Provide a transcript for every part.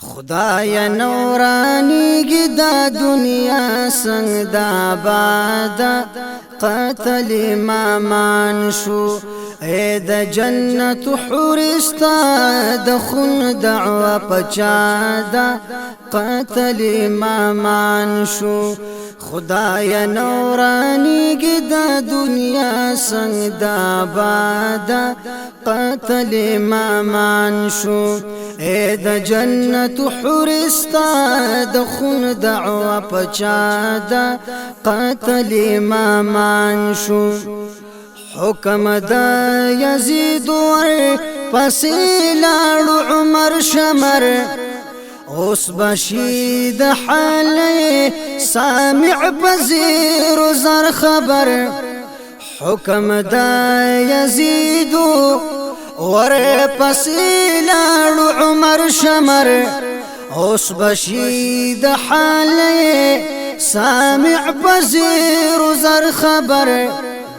خدای نورانی دا دنیا سنگ دا بادا قتل امامان شو اے دا جنت حورستا دا خون دعوه پچادا قتل امامان شو خدای نورانی دا دنیا سنگ دا بادا قتل امامان شو اے دا جنت حورستا دا خون دعوه پچادا قتل امامان شو حکم دا یزید ور پسی لاړو عمر شمر اوس بشید حالی سامع بزیر زر خبر حکم دا یزید ور پسی لاړو عمر شمر اوس بشید حالی سامع بزیر زر خبر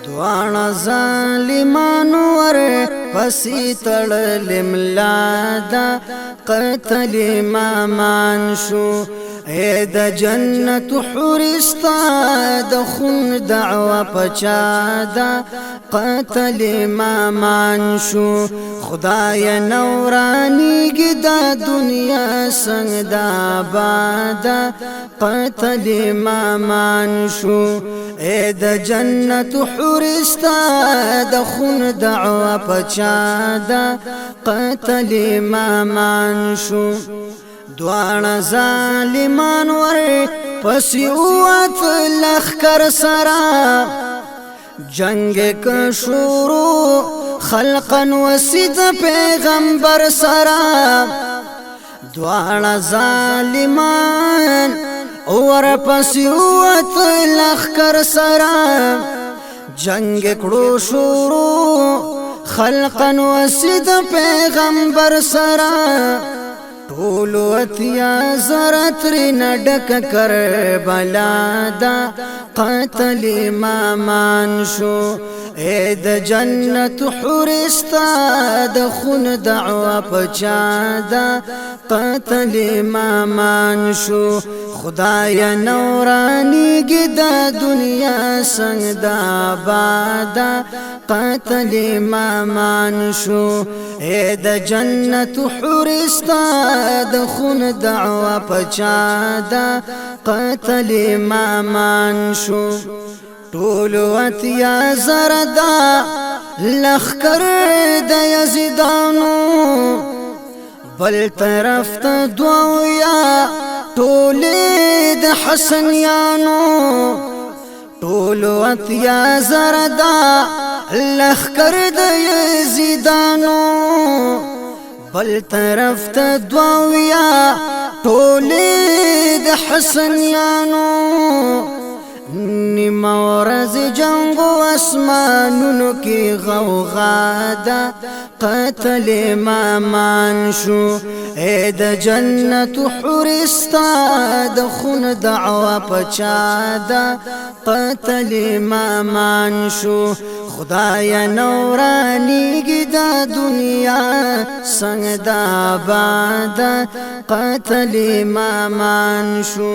دوانا ظالمان ور پسی تړل ملادا قتل امامان شو اے دا جنت حورستا دا خون دعوه پچادا قتل امامان شو خدای نورانی دا دنیا سنگ دا بادا قتل امامان شو اے دا جنت حورستا دا خون دعوه پچادا قتل امامان شو دوانا ظالمان ور پسیوات لخکر سرا جنگ کا شروع خلقا وسید پیغمبر سرا دوانا ظالمان ور پسیوات لخکر سرا جنگ کړو شروع خلقا وسید پیغمبر سرا ټولو اتیا زرتری نډک کربلا دا قتل امامان شو اے د جنت حورستا د خون دعوه پچادا قتل امامان شو خدای نورانی دا دنیا سنگ دا بادا قتل امامان شو اے د جنت حورستا د خون دعوه پچادا قتل امامان شو ټولو اتیا زردا لخکر د یزیدانو بل طرف ته دویا ټولې د حسنیانو ټولو اتیا زردا لخکر د یزیدانو بل طرف ته دویا ټولې د حسنیانو نیمه ورځ جنگ و اسمانونو کې غوغا ده قتل امامان شو اے د جنت حورستا د خون دعوه پچادا قتل امامان شو خدای نورانی دا دنیا سنگ دا بادا قتل امامان شو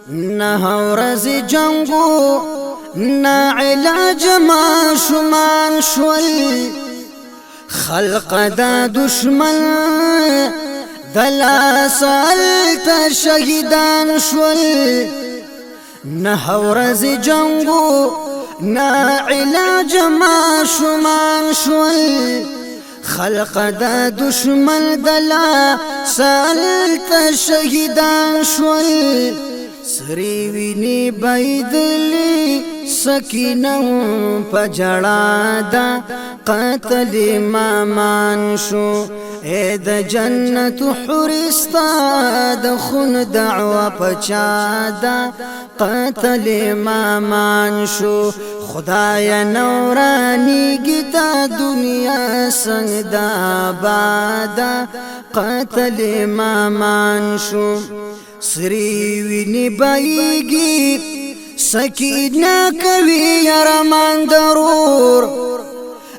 نه ورځ جنگو نه علاج ما شمان شول خلق دا دشمن دلا سالت شهیدان شول نه ورځ جنگو نه علاج ما شمان شول خلق دا دشمن دلا سالت شهیدان شول سری ویني بيدلی سکینه پجړا دا قتل امامان شو اے د جنت حورستا د خون دعوه پچادا قتل امامان شو خدای نورانی دا دنیا سنگ دا بادا قتل امامان شو سری ویني بایگی سکینه کوي ارمان ضرور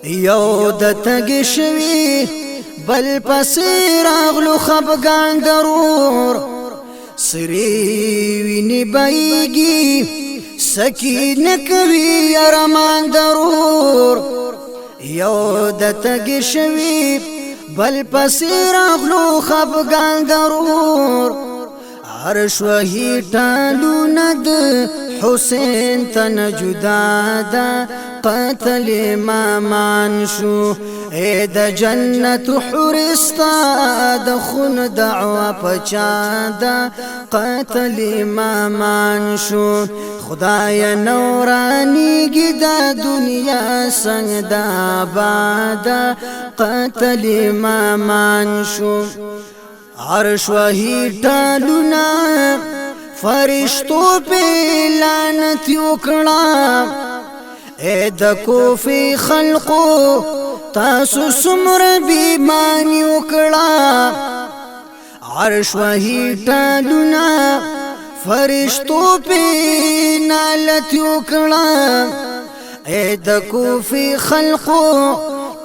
یو د تګ شوی بل پسې راغلو خفګان ضرور سری ویني بایږي سکینه کوي ارمان ضرور یو د تګ شوي بل پسې راغلو خفګان ضرور عرش وهي ټالونه د حسین تن جدا ده قتل امامان شو اے د جنت حرستا د خون دعوه پچا ده قتل امامان شو خدای نورانی گی دا دنیا سنگ دا آبادا قتل امامان شو عرش وهی ټالونا فرشتو پہ لعنت وکړه اے د کوفی خلقو تاسو سمر بیمانی وکړه عرش وهی ټالونا فرشتو پہ نالت وکړه اے د کوفی خلقو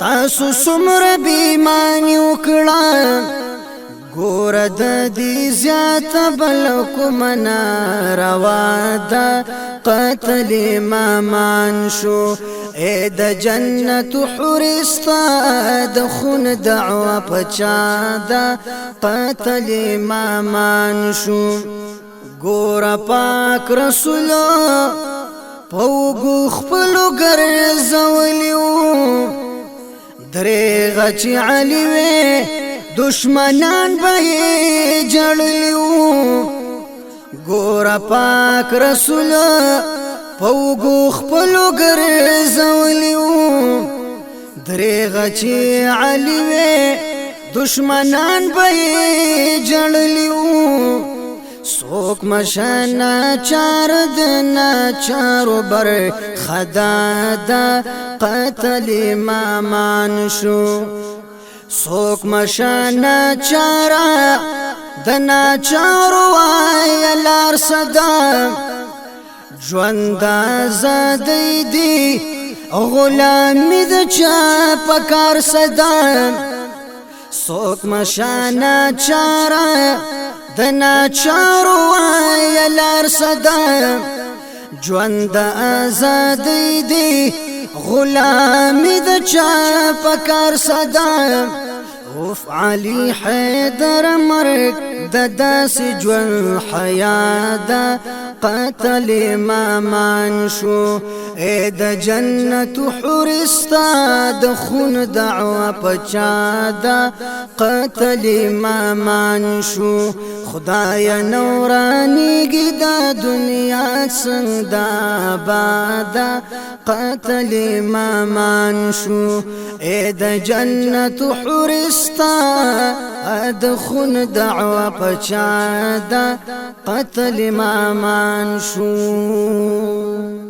تاسو سمر بیمانی وکړه ګور د دې زیات بل کوم ناروا ده قتل امامان شو اے د جنت حرستا د خون دعوه پچا ده قتل امامان شو ګور پاک رسول پوغو خپلو ګرځولیو درې غچ علی وې دشمنان به جړلیو ګور پاک رسول پوغو خپلو ګرځولیو درې غچ علی وې دشمنان به جړلیو سوک مشانا چار دنا چارو بر خدا دا قتل امامان شو سوک مشانا چارا دنا چارو آیا لار صدا جوند آزادی دی غلامی دا چا پکار صدا سوک مشانا چارا دنا چارو آیا لار صدا جوند آزادی دی غلامی دا چا پکار صدا اوف علی حیدر مرگ دا داس جون حیادا قتل امامان شو اے دا جنت حرستا دا خون دعوه پچا دا قتل امامان شو خدای نورانی گی دا دنیا سنگ دا آبادا قتل امامان شو اے دا جنت حرستا دا خون دعوه پچا دا قتل امامان شو